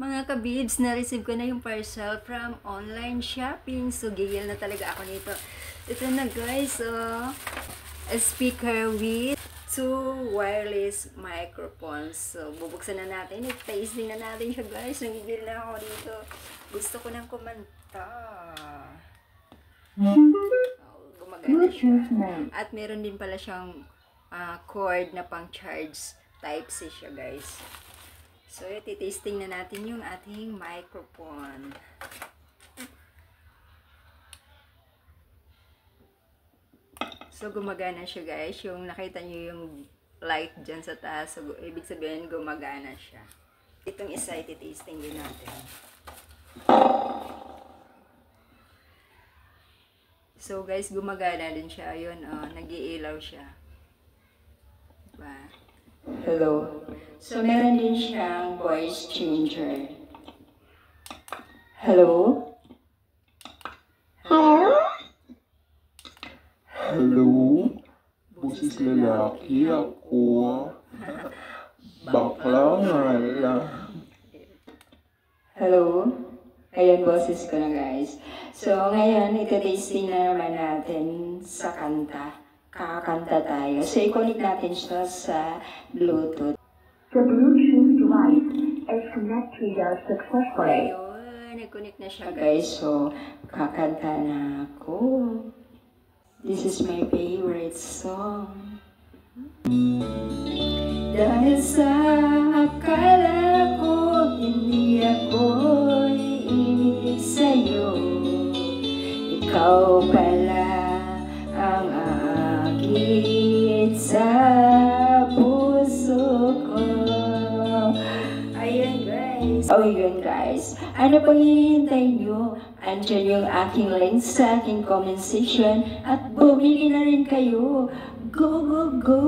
Mga kabibs, na-receive ko na yung parcel from online shopping. So, gigil na talaga ako nito. Ito na guys, a speaker with 2 wireless microphones. So, bubuksan na natin. I-tasting na natin siya guys. Nagigil na ako dito. Gusto ko nang kumanta. Gumagana siya. At meron din pala siyang cord na pang charge. Type-C siya guys. So, iti-tasting na natin yung ating microphone. So, gumagana siya guys. Yung nakita nyo yung light dyan sa taas. So, ibig sabihin gumagana siya. Itong isa, iti-tasting din natin. So, guys, gumagana din siya. Ayun, nag-iilaw siya. Diba? Hello. So, meron din siyang voice changer. Hello? Hello? Hello? Boses lalaki ako. Bakla nga lang. Hello? Ayan, boses ko na guys. So, ngayon, ito-tasting na naman natin sa kanta. Kakanta tayo. So, i-connect natin siya sa Bluetooth. The Bluetooth device is connected successfully. Ayun, nag-connect na siya guys. So, kakanta na ako. This is my favorite song. Dahil sa akala ko, hindi ako iibig sa'yo. Ikaw pala ang aakit sa puso ko. Ayan guys. Oh yun guys. Ano pang hinihintay nyo? Andyan yung aking link sa aking comment section at bumili na rin kayo. Go, go, go!